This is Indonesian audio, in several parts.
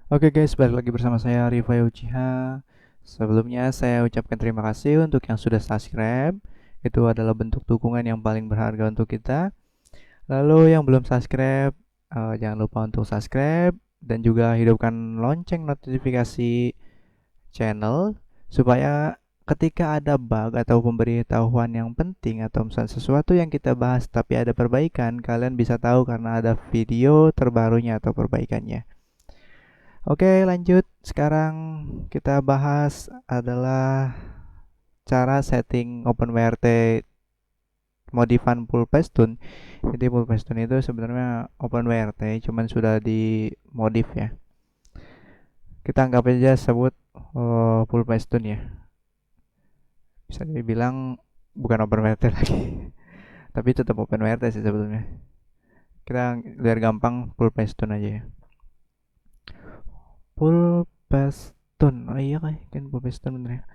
Oke guys, balik lagi bersama saya Rifai Uchiha. Sebelumnya saya ucapkan terima kasih untuk yang sudah subscribe. Itu adalah bentuk dukungan yang paling berharga untuk kita. Lalu yang belum subscribe, jangan lupa untuk subscribe dan juga hidupkan lonceng notifikasi channel supaya ketika ada bug atau pemberitahuan yang penting atau misalnya sesuatu yang kita bahas tapi ada perbaikan, kalian bisa tahu karena ada video terbarunya atau perbaikannya. Oke, lanjut. Sekarang kita bahas adalah cara setting OpenWRT modifan full pasttune. Jadi full pasttune itu sebenarnya OpenWRT, cuman sudah dimodif ya. Kita anggap aja sebut full pasttune ya. Bisa dibilang bukan OpenWRT lagi, tapi tetap OpenWRT sih sebetulnya. Kita biar gampang full pasttune aja ya. Full pasttune. Oh iya kan full pasttune bener ya.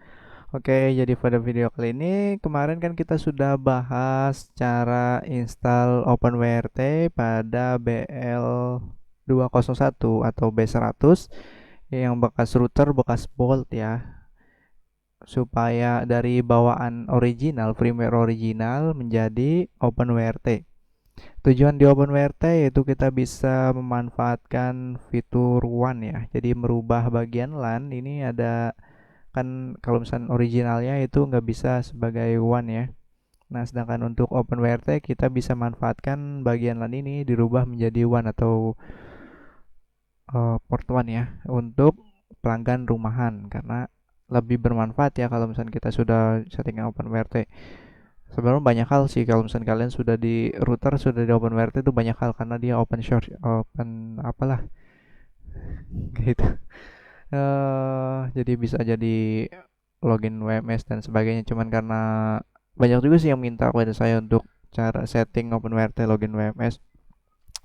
Oke, jadi pada video kali ini kemarin kan kita sudah bahas cara install OpenWRT pada BL201 atau B100 yang bekas router bekas bolt ya, supaya dari bawaan original, firmware original menjadi OpenWRT. Tujuan di OpenWRT yaitu kita bisa memanfaatkan fitur WAN ya. Jadi merubah bagian LAN ini ada, kan kalau misalnya originalnya itu nggak bisa sebagai WAN ya. Nah, sedangkan untuk OpenWRT kita bisa manfaatkan bagian LAN ini dirubah menjadi WAN atau port WAN ya untuk pelanggan rumahan, karena lebih bermanfaat ya kalau misalnya kita sudah settingan OpenWRT. Sebenarnya banyak hal sih kalau misalnya kalian sudah di router, sudah di OpenWRT itu banyak hal karena dia open source, open apalah gitu. Jadi bisa jadi login WMS dan sebagainya, cuman karena banyak juga sih yang minta kepada saya untuk cara setting OpenWRT login WMS,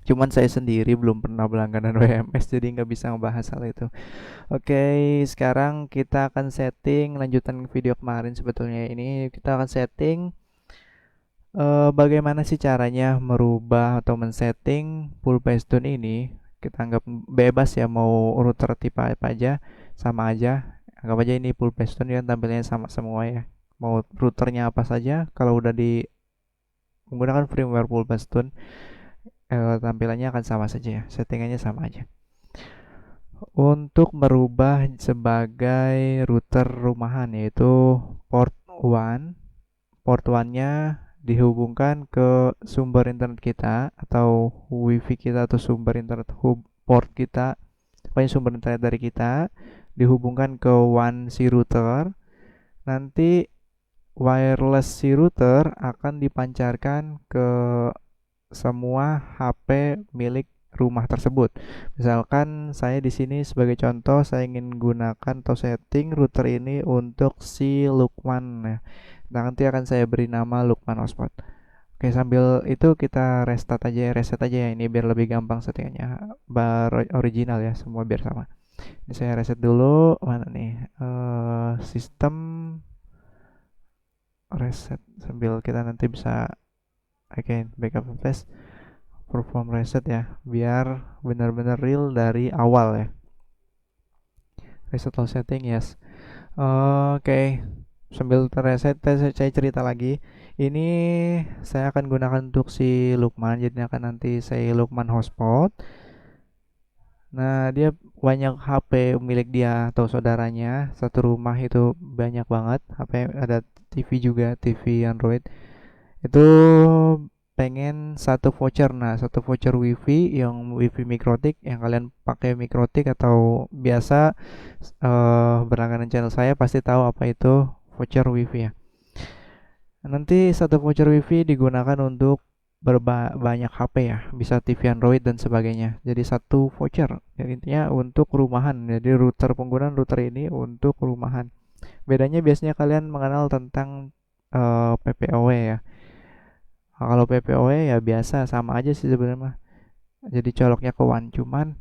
cuman saya sendiri belum pernah berlangganan WMS jadi nggak bisa ngebahas hal itu. Oke, sekarang kita akan setting lanjutan video kemarin. Sebetulnya ini kita akan setting bagaimana sih caranya merubah atau men-setting full pasttune ini. Kita anggap bebas ya, mau router tipe apa aja sama aja. Anggap aja ini full pasttune ya, tampilnya sama semua ya. Mau routernya apa saja, kalau udah di menggunakan firmware full pasttune, tampilannya akan sama saja ya, settingannya sama aja. Untuk merubah sebagai router rumahan yaitu port 1, port 1-nya dihubungkan ke sumber internet kita atau wifi kita atau sumber internet hub port kita, pokoknya sumber internet dari kita dihubungkan ke WAN si router. Nanti wireless si router akan dipancarkan ke semua HP milik rumah tersebut. Misalkan saya di sini sebagai contoh, saya ingin gunakan atau setting router ini untuk si Lukman ya. Nah, nanti akan saya beri nama Lukman Hotspot. Oke, sambil itu kita reset aja ya ini biar lebih gampang settingannya. Bar original ya, semua biar sama. Ini saya reset dulu, mana nih? Sistem reset sambil kita nanti bisa again backup flash perform reset ya, biar benar-benar real dari awal ya. Reset all setting, yes. Oke, sambil terreset saya cerita lagi. Ini saya akan gunakan untuk si Lukman, jadi akan nanti saya Lukman hotspot. Nah, dia banyak HP milik dia atau saudaranya, satu rumah itu banyak banget HP, ada TV juga, TV Android. Itu pengen satu voucher. Nah, satu voucher wifi yang wifi mikrotik, yang kalian pakai mikrotik atau biasa berlangganan channel saya pasti tahu apa itu voucher wifi ya. Nanti satu voucher wifi digunakan untuk banyak HP ya, bisa TV Android dan sebagainya. Jadi satu voucher. Jadi intinya untuk rumahan. Jadi router, penggunaan router ini untuk rumahan. Bedanya biasanya kalian mengenal tentang PPOW ya. Nah, kalau PPOE ya biasa sama aja sih sebenarnya. Jadi coloknya ke WAN, cuman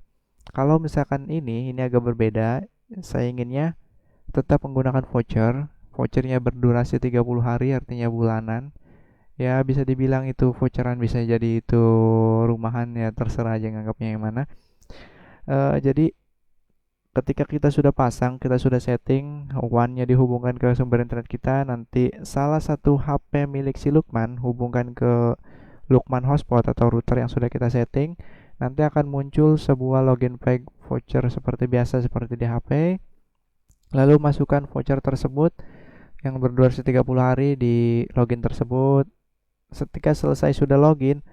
kalau misalkan ini agak berbeda. Saya inginnya tetap menggunakan voucher. Vouchernya berdurasi 30 hari, artinya bulanan. Ya bisa dibilang itu voucheran, bisa jadi itu rumahan ya, terserah aja nganggapnya yang mana. Jadi ketika kita sudah pasang, kita sudah setting WAN-nya dihubungkan ke sumber internet kita, nanti salah satu HP milik si Lukman hubungkan ke Lukman hotspot atau router yang sudah kita setting, nanti akan muncul sebuah login page voucher seperti biasa seperti di HP. Lalu masukkan voucher tersebut yang berdurasi 30 hari di login tersebut. Ketika selesai sudah login,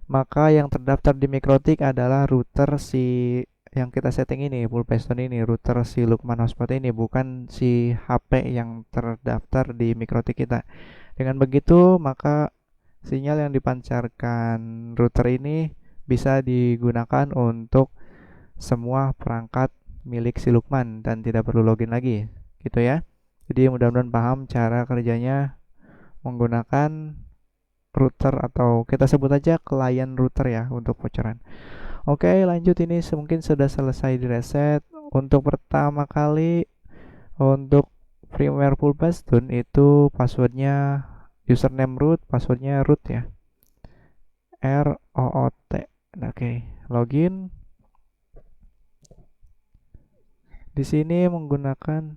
maka yang terdaftar di Mikrotik adalah router si yang kita setting ini, Fullpaston ini, router si Lukman Hotspot ini, bukan si HP yang terdaftar di Mikrotik kita. Dengan begitu, maka sinyal yang dipancarkan router ini bisa digunakan untuk semua perangkat milik si Lukman dan tidak perlu login lagi, gitu ya. Jadi mudah-mudahan paham cara kerjanya menggunakan router, atau kita sebut aja klien router ya untuk voucheran. Oke, lanjut, ini mungkin sudah selesai di reset. Untuk pertama kali untuk firmware Fullpaston itu passwordnya username root, passwordnya root ya, ROOT. Oke, login. Di sini menggunakan,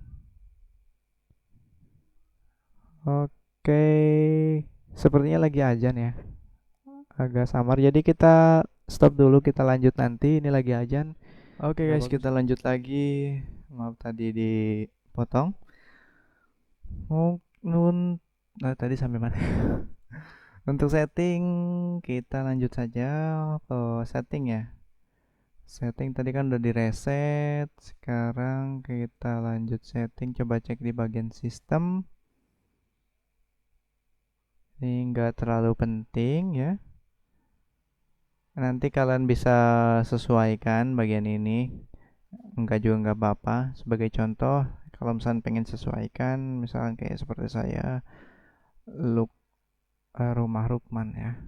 oke, sepertinya lagi ajan ya, agak samar. Jadi kita stop dulu, kita lanjut nanti. Ini lagi ajan. Oke guys, kita lanjut lagi. Maaf tadi dipotong. Nah, tadi sampai mana? Untuk setting kita lanjut saja ke setting ya. Setting tadi kan udah di reset. Sekarang kita lanjut setting. Coba cek di bagian sistem. Ini enggak terlalu penting ya. Nanti kalian bisa sesuaikan bagian ini. Enggak juga enggak apa-apa. Sebagai contoh, kalau misalnya pengen sesuaikan, misalkan kayak seperti saya, look rumah Lukman ya.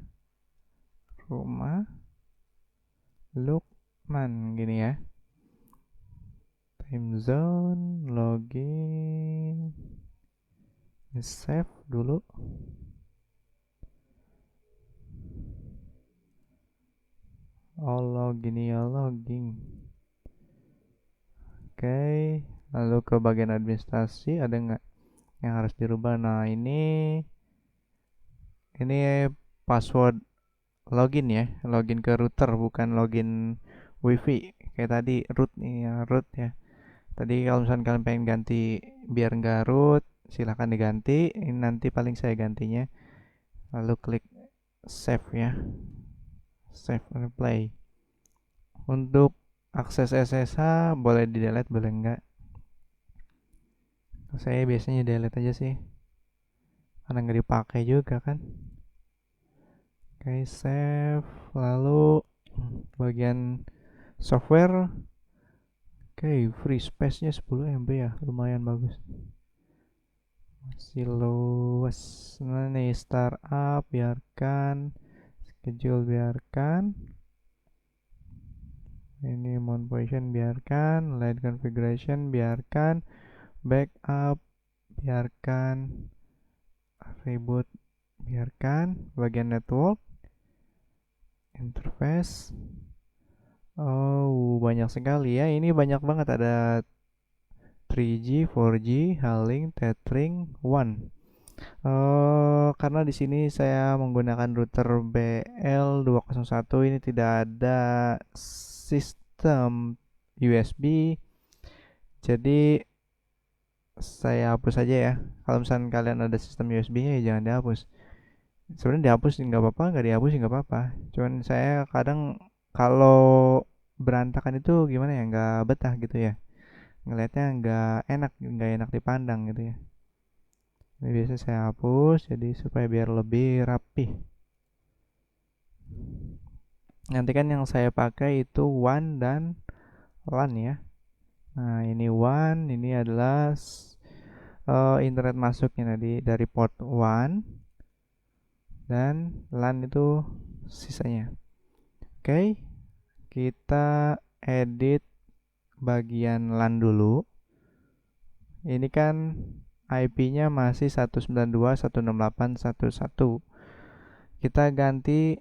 Rumah Lukman gini ya. Time zone, login, save dulu. Oh login ya, login. Oke, lalu ke bagian administrasi, ada nggak yang harus dirubah? Nah ini password login ya, login ke router bukan login wifi kayak tadi, root nih ya, root ya. Tadi kalau misalnya kalian pengen ganti biar nggak root, silahkan diganti. Ini nanti paling saya gantinya. Lalu klik save ya, save and play. Untuk akses SSH boleh di delete boleh enggak, saya biasanya delete aja sih karena nggak dipakai juga kan. Oke, save. Lalu bagian software, oke, free space nya 10 MB ya, lumayan bagus, masih luas. Nah nih, startup biarkan, schedule biarkan, ini mount position biarkan, light configuration biarkan, backup biarkan, reboot biarkan, bagian network, interface. Oh banyak sekali ya, ini banyak banget, ada 3G, 4G, Hailing, Tethering, WAN. Karena di sini saya menggunakan router BL201, ini tidak ada sistem USB, jadi saya hapus aja ya. Kalau misalnya kalian ada sistem USB-nya ya jangan dihapus. Sebenarnya dihapus nggak apa-apa, nggak dihapus nggak apa-apa. Cuman saya kadang kalau berantakan itu gimana ya, nggak betah gitu ya. Ngelihatnya nggak enak dipandang gitu ya. Ini biasa saya hapus jadi supaya biar lebih rapi. Nanti kan yang saya pakai itu WAN dan LAN ya. Nah ini WAN, ini adalah internet masuknya tadi dari port WAN, dan LAN itu sisanya. Oke, kita edit bagian LAN dulu. Ini kan IP-nya masih 192.168.1.1. Kita ganti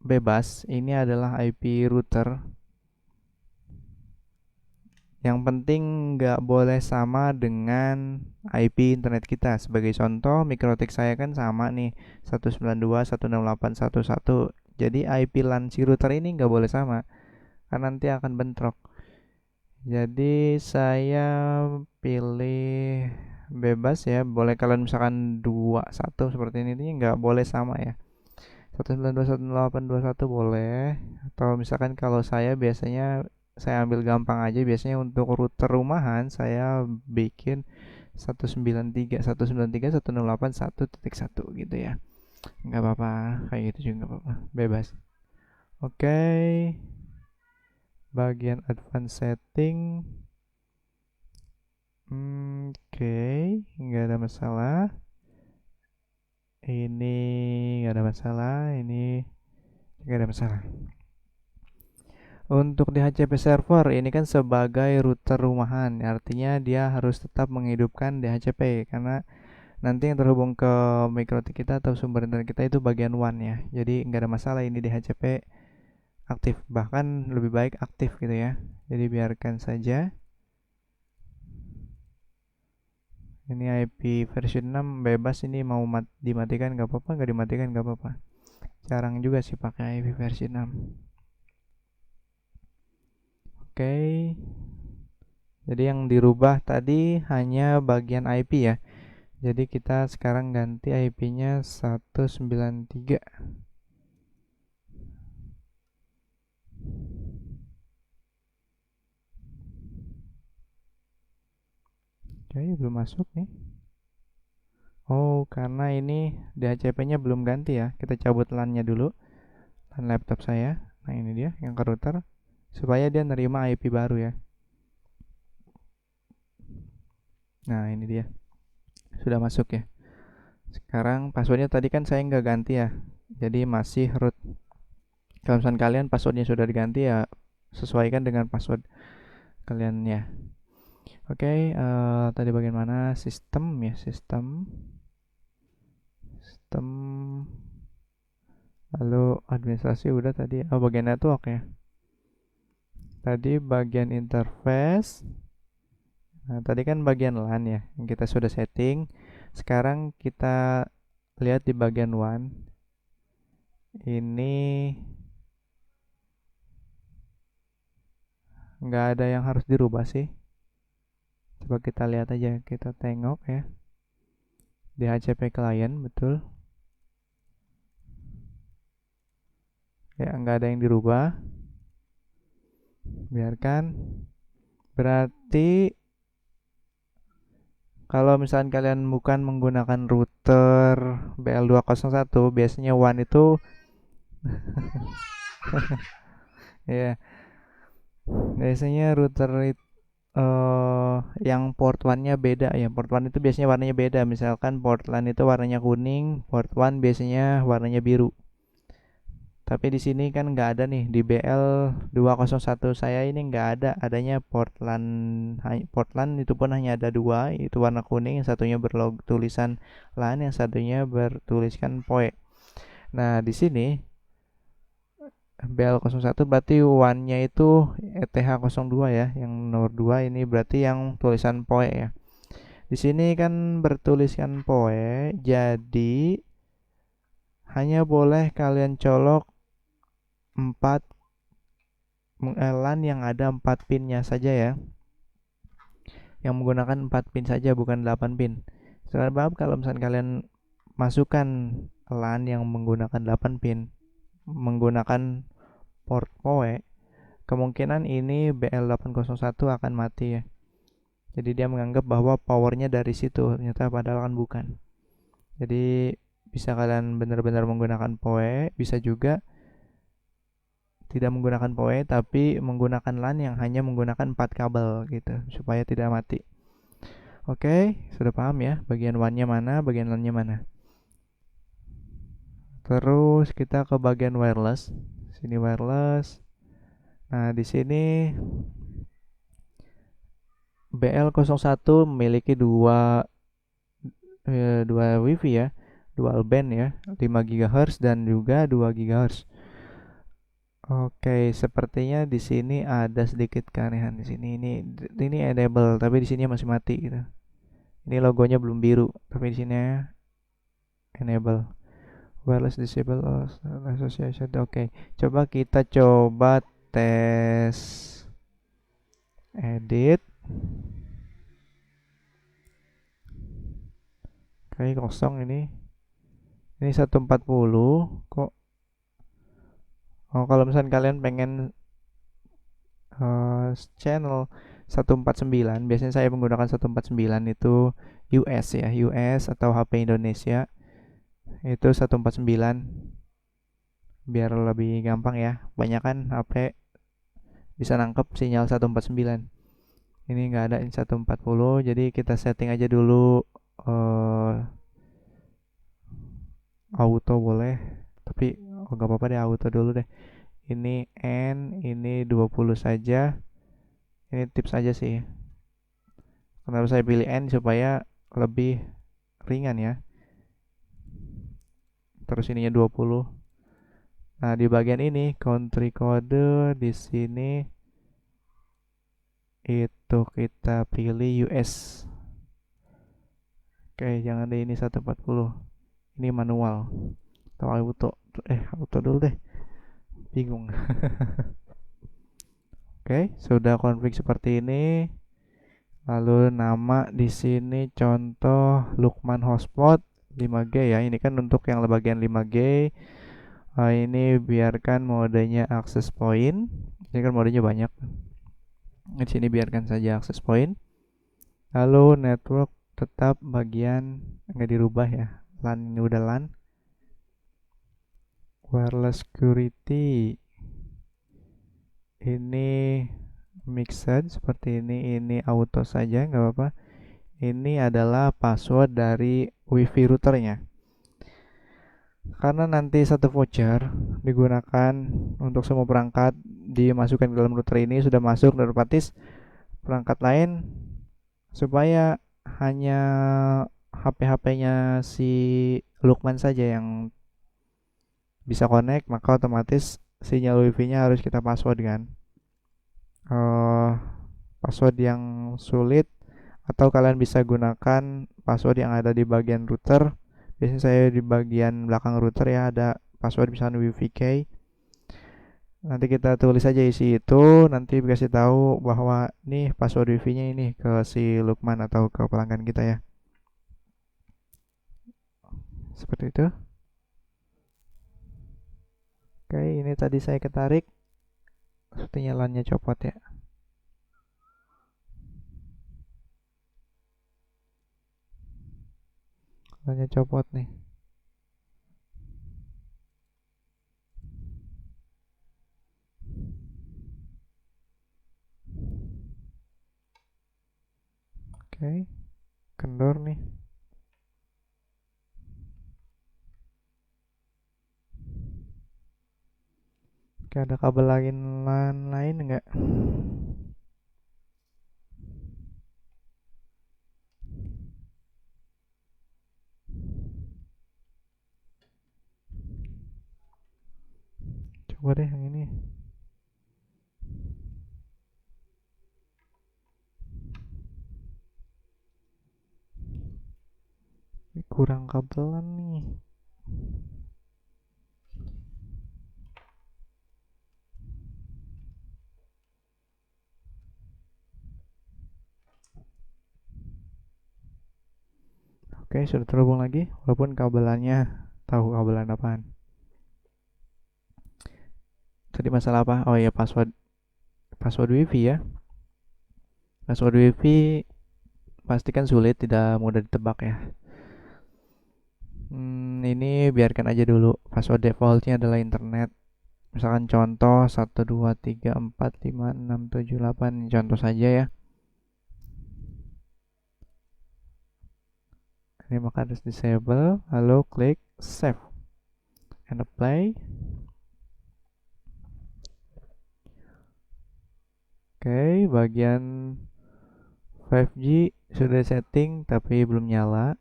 bebas. Ini adalah IP router. Yang penting nggak boleh sama dengan IP internet kita. Sebagai contoh, mikrotik saya kan sama nih, 192.168.1.1. Jadi IP LAN si router ini nggak boleh sama, karena nanti akan bentrok. Jadi saya pilih bebas ya. Boleh kalian misalkan 21 seperti ini nggak boleh sama ya. 192.168.2.1 boleh. Atau misalkan kalau saya biasanya saya ambil gampang aja, biasanya untuk router rumahan saya bikin 193.168.1.1 gitu ya. Nggak apa-apa, kayak gitu juga nggak apa-apa, bebas. Oke, bagian advanced setting. Oke, nggak ada masalah. Ini nggak ada masalah. Ini nggak ada masalah. Untuk DHCP server ini kan sebagai router rumahan, artinya dia harus tetap menghidupkan DHCP karena nanti yang terhubung ke mikrotik kita atau sumber internet kita itu bagian WAN ya. Jadi nggak ada masalah ini DHCP aktif, bahkan lebih baik aktif gitu ya. Jadi biarkan saja. Ini IP versi 6 bebas, ini mau dimatikan nggak apa-apa, nggak dimatikan nggak apa-apa. Jarang juga sih pakai IP versi 6. Oke. Jadi yang dirubah tadi hanya bagian IP ya. Jadi kita sekarang ganti IP-nya 193. Oke, belum masuk nih. Oh, karena ini DHCP-nya belum ganti ya. Kita cabut LAN-nya dulu. LAN laptop saya. Nah, ini dia yang ke router. Supaya dia nerima IP baru ya. Nah, ini dia. Sudah masuk ya. Sekarang passwordnya tadi kan saya nggak ganti ya. Jadi masih root. Kalau misalnya kalian passwordnya sudah diganti ya, sesuaikan dengan password kalian ya. Oke, tadi bagian mana? Sistem ya, sistem. Lalu administrasi udah tadi. Oh, bagian network ya. Tadi bagian interface. Nah, tadi kan bagian LAN ya yang kita sudah setting. Sekarang kita lihat di bagian WAN. Ini nggak ada yang harus dirubah sih. Coba kita lihat aja, kita tengok ya. DHCP client betul. Ya, nggak ada yang dirubah. Biarkan. Berarti kalau misalkan kalian bukan menggunakan router BL201, biasanya WAN itu ya, biasanya router yang port one-nya beda ya. Port one itu biasanya warnanya beda. Misalkan port LAN itu warnanya kuning, port one biasanya warnanya biru. Tapi di sini kan nggak ada nih, di BL201 saya ini nggak ada, adanya port LAN. Port LAN itu pun hanya ada dua, itu warna kuning, yang satunya bertulisan LAN, yang satunya bertuliskan POE. Nah, di sini BL01 berarti one-nya itu ETH02 ya, yang nomor 2 ini berarti yang tulisan POE ya. Di sini kan bertuliskan POE, jadi hanya boleh kalian colok 4 LAN yang ada 4 pinnya saja ya. Yang menggunakan 4 pin saja, bukan 8 pin. Sebab kalau misalnya kalian masukkan LAN yang menggunakan 8 pin menggunakan port PoE, kemungkinan ini BL801 akan mati ya. Jadi dia menganggap bahwa powernya dari situ, ternyata padahal kan bukan. Jadi bisa kalian benar-benar menggunakan PoE, bisa juga tidak menggunakan PoE tapi menggunakan LAN yang hanya menggunakan 4 kabel gitu supaya tidak mati. Oke, sudah paham ya bagian WAN-nya mana, bagian LAN-nya mana. Terus kita ke bagian wireless. Sini wireless. Nah, di sini BL01 memiliki dua WiFi ya, dual band ya, 5 GHz dan juga 2 GHz. Oke, sepertinya di sini ada sedikit keanehan di sini. Ini enable, tapi di sini masih mati gitu. Ini logonya belum biru, tapi di sini enable. Wireless disable association. Oke, coba kita tes edit. Oke, kosong ini. Ini 140 kok. Oh, kalau misalnya kalian pengen channel 149, biasanya saya menggunakan 149 itu US ya, US atau HP Indonesia itu 149 biar lebih gampang ya. Banyak kan HP bisa nangkep sinyal 149. Ini nggak ada ini 140, jadi kita setting aja dulu auto boleh, tapi nggak apa-apa deh auto dulu deh. Ini N, ini 20 saja. Ini tips aja sih. Kenapa saya pilih N supaya lebih ringan ya. Terus ininya 20. Nah, di bagian ini country code di sini itu kita pilih US. Oke, jangan deh ini 140. Ini manual atau auto. Auto dulu deh. Bingung. Oke, sudah config seperti ini. Lalu nama di sini contoh Lukman Hotspot 5G ya. Ini kan untuk yang bagian 5G. Ini biarkan modenya access point. Ini kan modenya banyak. Di sini biarkan saja access point. Lalu network tetap bagian nggak dirubah ya. LAN ini udah LAN. Wireless security. Ini mixed seperti ini auto saja nggak apa-apa. Ini adalah password dari wifi routernya. Karena nanti satu voucher digunakan untuk semua perangkat dimasukkan ke dalam router ini sudah masuk dan otomatis perangkat lain supaya hanya HP-HP-nya si Lukman saja yang bisa connect, maka otomatis sinyal wifi-nya harus kita password kan. Password yang sulit atau kalian bisa gunakan password yang ada di bagian router. Biasanya saya di bagian belakang router ya ada password misalnya WiFi. Nanti kita tulis aja isi itu, nanti kasih tahu bahwa nih password wifi-nya ini ke si Lukman atau ke pelanggan kita ya. Seperti itu. Oke, ini tadi saya ketarik. Sepertinya LAN-nya copot ya. LAN-nya copot nih. Oke, kendor nih. Oke, ada kabel lain enggak? Coba deh yang ini. Kurang kabelan nih. Oke, sudah terhubung lagi walaupun kabelannya tahu kabelan apaan. Tadi masalah apa? Oh iya, password wifi ya. Password wifi pasti kan sulit, tidak mudah ditebak ya. Ini biarkan aja dulu. Password defaultnya adalah internet. Misalkan contoh 123456778. Contoh saja ya. Ini maka harus disable. Lalu klik save and apply. Oke, bagian 5G sudah setting tapi belum nyala.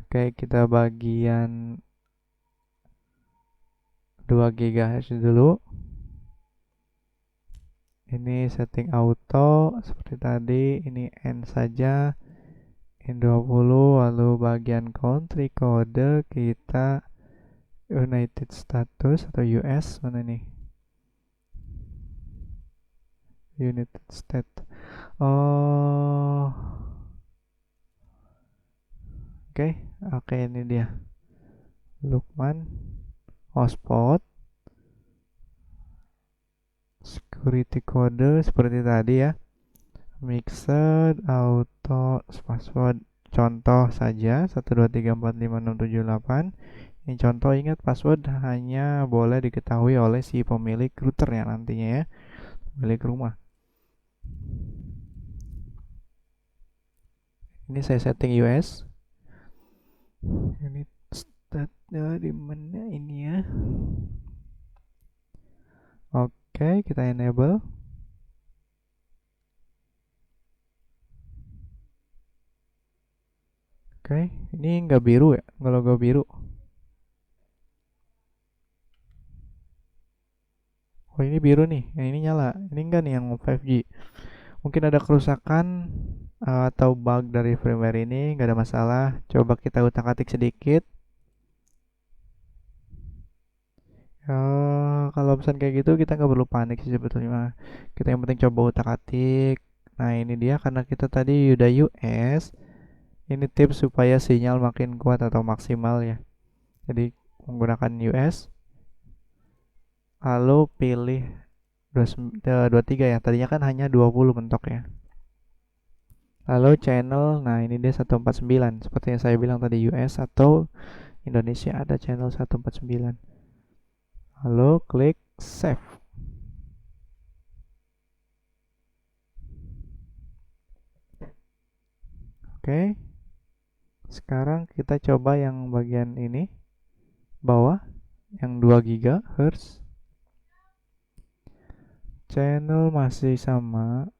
Oke, kita bagian 2 GHz dulu. Ini setting auto seperti tadi, ini N saja, N20, lalu bagian country code kita United Status atau US, mana nih? United States. Oh, oke, ini dia. Lukman, hotspot, security code seperti tadi ya. Mixed, auto, password. Contoh saja 123456788. Ini contoh, ingat password hanya boleh diketahui oleh si pemilik router ya nantinya ya, pemilik rumah. Ini saya setting US. Ini startnya di mana ini ya? Oke, kita enable. Oke, ini nggak biru ya, nggak logo biru. Oh ini biru nih, yang ini nyala. Ini enggak nih yang 5G. Mungkin ada kerusakan atau bug dari firmware ini, nggak ada masalah. Coba kita utak-atik sedikit. Kalau pesan kayak gitu kita nggak perlu panik sih sebetulnya. Kita yang penting coba utak-atik. Nah ini dia, karena kita tadi udah US. Ini tips supaya sinyal makin kuat atau maksimal ya. Jadi menggunakan US. Lalu pilih 23 ya. Tadinya kan hanya 20 mentok ya. Lalu channel, nah ini dia 149. Seperti yang saya bilang tadi, US atau Indonesia ada channel 149. Lalu klik save. Oke. Sekarang kita coba yang bagian ini bawah yang 2 GHz. Channel masih sama.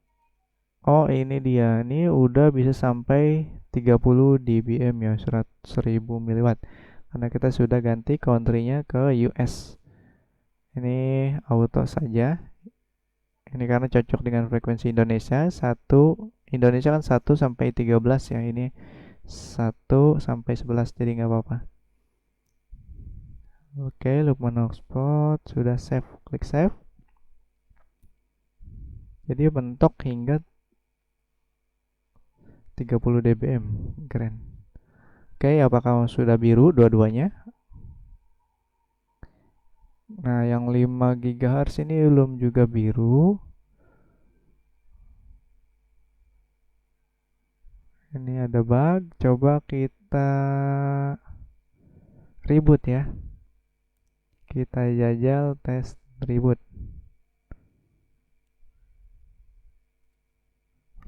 Oh, ini dia. Ini udah bisa sampai 30 dBm ya, 1000 mW. Karena kita sudah ganti country-nya ke US. Ini auto saja. Ini karena cocok dengan frekuensi Indonesia. Indonesia kan 1 sampai 13 ya. Ini 1 sampai 11, jadi nggak apa-apa. Oke, Lukman hotspot sudah save. Klik save. Jadi bentuk hingga 30 dBm. Keren. Oke, apakah sudah biru dua-duanya? Nah, yang 5 GHz ini belum juga biru. Ini ada bug. Coba kita reboot ya. Kita jajal tes reboot.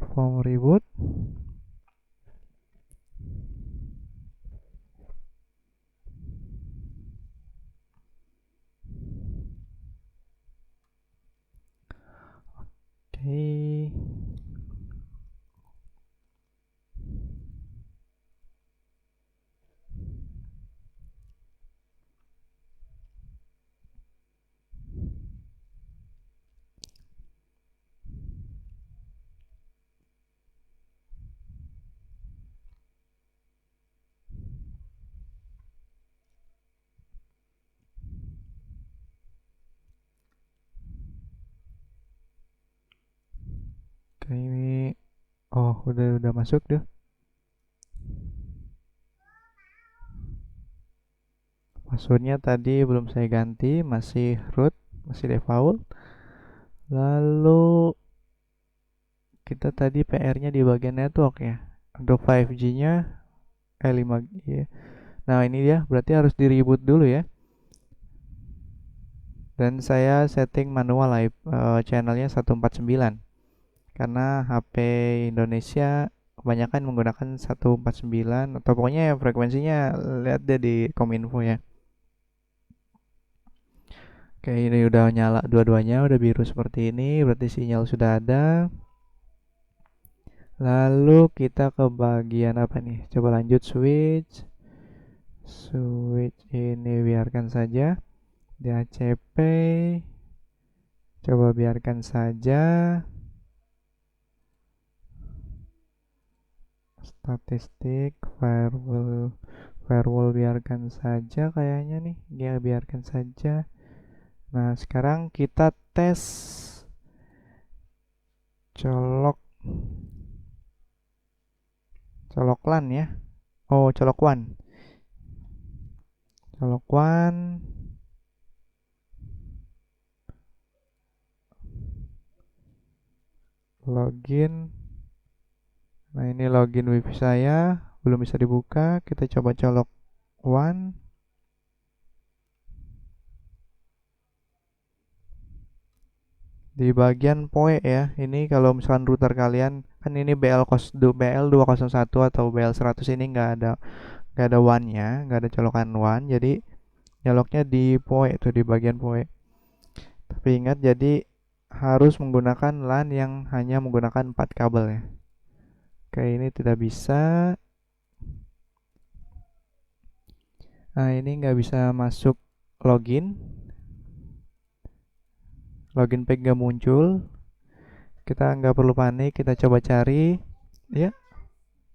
Perform reboot. Oke. Oke, ini udah masuk deh. Passwordnya tadi belum saya ganti, masih root, masih default. Lalu kita tadi PR-nya di bagian network ya. Untuk 5G-nya 5G ya. Nah, ini dia, berarti harus di reboot dulu ya. Dan saya setting manual live channelnya 149. Karena HP Indonesia kebanyakan menggunakan 149 atau pokoknya ya frekuensinya lihat deh di Kominfo ya. Oke, ini udah nyala dua-duanya, udah biru seperti ini, berarti sinyal sudah ada. Lalu kita ke bagian apa nih? Coba lanjut switch. Switch ini biarkan saja. DHCP coba biarkan saja. Statistik firewall biarkan saja kayaknya nih. Ya, biarkan saja. Nah, sekarang kita tes colok LAN ya. Oh, colok WAN. Colok WAN. Login. Nah, ini login wifi saya belum bisa dibuka. Kita coba colok WAN. Di bagian PoE ya. Ini kalau misalkan router kalian kan ini BL 201 atau BL 100, ini nggak ada WAN-nya, nggak ada colokan WAN. Jadi nyoloknya di PoE tuh, di bagian PoE. Tapi ingat, jadi harus menggunakan LAN yang hanya menggunakan 4 kabel ya. Oke, ini tidak bisa. Nah, ini nggak bisa masuk login. Login page nggak muncul. Kita nggak perlu panik, kita coba cari. Ya,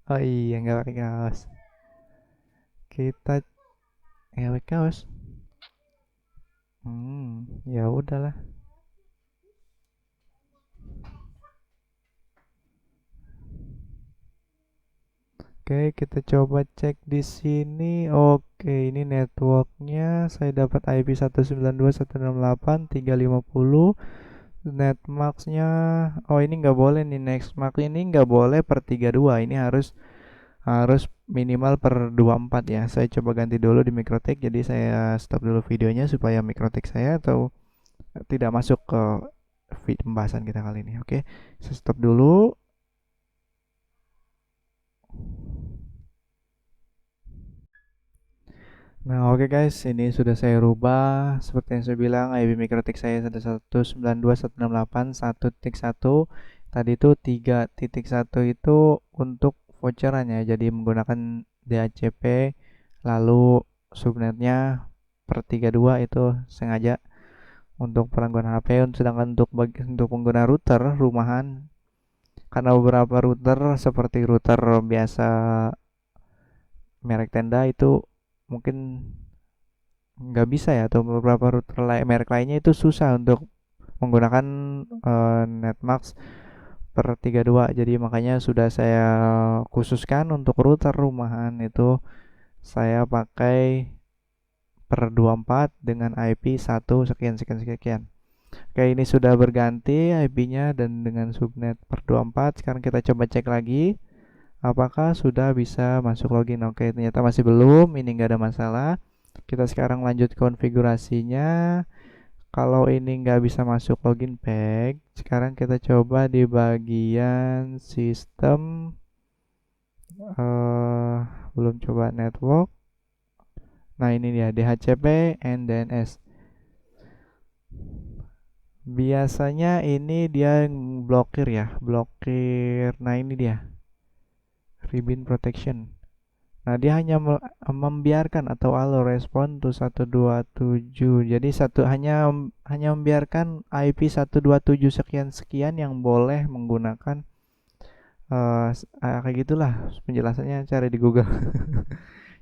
oh iya, nggak pakai kaos. Kita nggak pakai kaos. Ya udahlah. Oke, kita coba cek di sini. Oke, ini networknya saya dapat IP 192.168.350. Netmax-nya, oh ini nggak boleh nih, Nextmax ini nggak boleh per 32. Ini harus harus minimal per 24 ya. Saya coba ganti dulu di Mikrotik. Jadi saya stop dulu videonya supaya Mikrotik saya atau tidak masuk ke pembahasan kita kali ini. Oke, saya stop dulu. Nah, oke guys, ini sudah saya rubah. Seperti yang saya bilang, IP mikrotik saya ada 192.168.1.1. Tadi itu 3.1 itu untuk voucheran ya. Jadi menggunakan DHCP, lalu subnetnya per 32 itu sengaja untuk pelanggan HP. Sedangkan untuk pengguna router rumahan, karena beberapa router seperti router biasa merek tenda itu mungkin nggak bisa ya, atau beberapa router merek lainnya itu susah untuk menggunakan Netmax per 32. Jadi makanya sudah saya khususkan untuk router rumahan itu saya pakai per 24 dengan IP 1 sekian sekian sekian. Oke, ini sudah berganti IP-nya dan dengan subnet per 24. Sekarang kita coba cek lagi apakah sudah bisa masuk login. Oke, ternyata masih belum. Ini nggak ada masalah. Kita sekarang lanjut konfigurasinya. Kalau ini nggak bisa masuk login page, sekarang kita coba di bagian sistem. eh Belum coba network. Nah, ini dia DHCP and DNS. Biasanya ini dia blokir ya, blokir. Nah, ini dia ribbon protection. Nah, dia hanya membiarkan atau allow respond to 127. Jadi hanya membiarkan IP 127 sekian sekian yang boleh menggunakan kayak gitulah penjelasannya, cari di Google.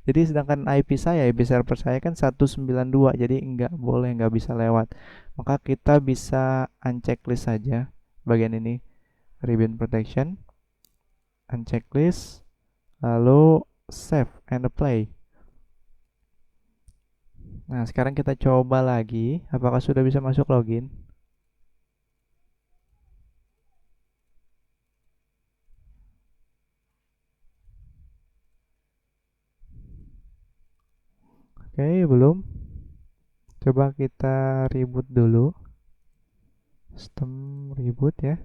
Jadi sedangkan IP server saya kan 192, jadi nggak bisa lewat. Maka kita bisa unchecklist saja bagian ini, ribbon protection, unchecklist, lalu save and apply. Nah, sekarang kita coba lagi apakah sudah bisa masuk login. Oke, belum. Coba kita reboot dulu. Sistem reboot ya.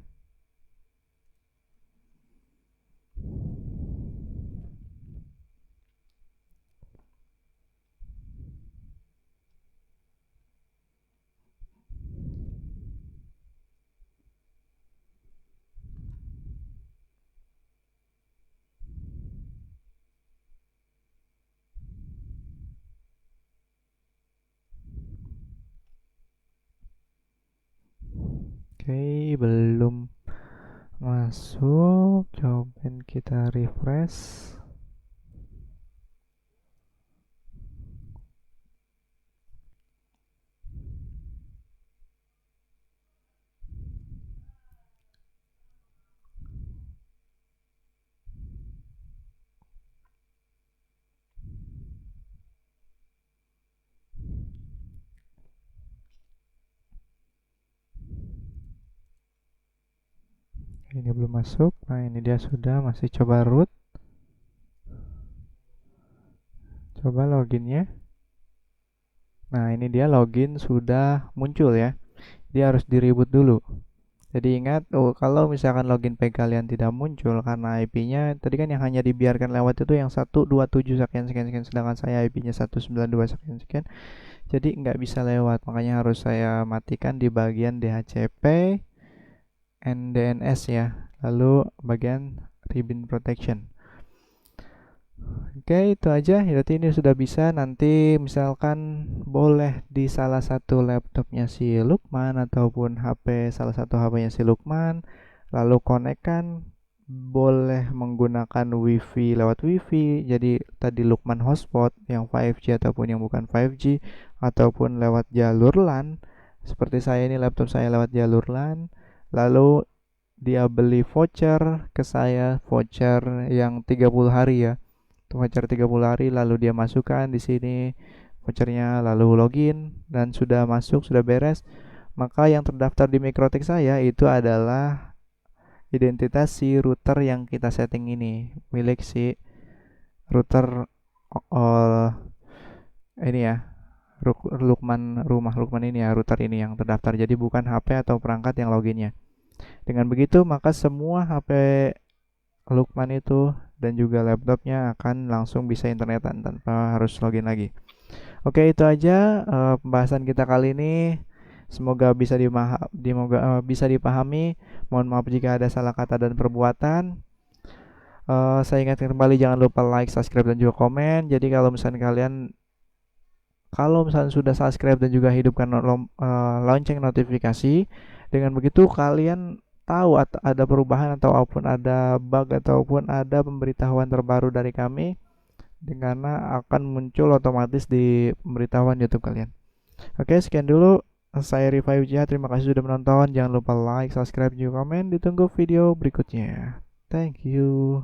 Oke, belum masuk. Cobain kita refresh. Ini belum masuk. Nah, ini dia sudah, masih coba root. Coba loginnya. Nah, ini dia login sudah muncul ya. Dia harus di reboot dulu. Jadi ingat, kalau misalkan login page kalian tidak muncul karena IP-nya tadi kan yang hanya dibiarkan lewat itu yang 127 sekian sekian sekian, sedangkan saya IP-nya 192 sekian sekian. Jadi nggak bisa lewat, makanya harus saya matikan di bagian DHCP and DNS ya. Lalu bagian ribbon protection. Oke, itu aja. Berarti ini sudah bisa. Nanti misalkan boleh di salah satu laptopnya si Lukman ataupun HP salah satu HP-nya si Lukman, lalu konekkan, boleh menggunakan WiFi lewat WiFi. Jadi tadi Lukman hotspot yang 5G ataupun yang bukan 5G, ataupun lewat jalur LAN. Seperti saya ini laptop saya lewat jalur LAN. Lalu dia beli voucher ke saya, voucher yang 30 hari ya, voucher 30 hari, lalu dia masukkan di sini vouchernya, lalu login dan sudah masuk, sudah beres. Maka yang terdaftar di Mikrotik saya itu adalah identitas si router yang kita setting ini, milik si router ini ya, rumah Lukman ini ya, router ini yang terdaftar. Jadi bukan HP atau perangkat yang loginnya. Dengan begitu maka semua HP Lukman itu dan juga laptopnya akan langsung bisa internetan tanpa harus login lagi. Oke, itu aja pembahasan kita kali ini. Semoga bisa dipahami. Mohon maaf jika ada salah kata dan perbuatan. Saya ingatkan kembali, jangan lupa like, subscribe, dan juga komen. Jadi kalau misalnya sudah subscribe dan juga hidupkan lonceng notifikasi, dengan begitu kalian tahu ada perubahan ataupun ada bug ataupun ada pemberitahuan terbaru dari kami, karena akan muncul otomatis di pemberitahuan YouTube kalian. Oke, sekian dulu. Saya Rifai Wijaya, terima kasih sudah menonton. Jangan lupa like, subscribe, juga komen. Ditunggu video berikutnya. Thank you.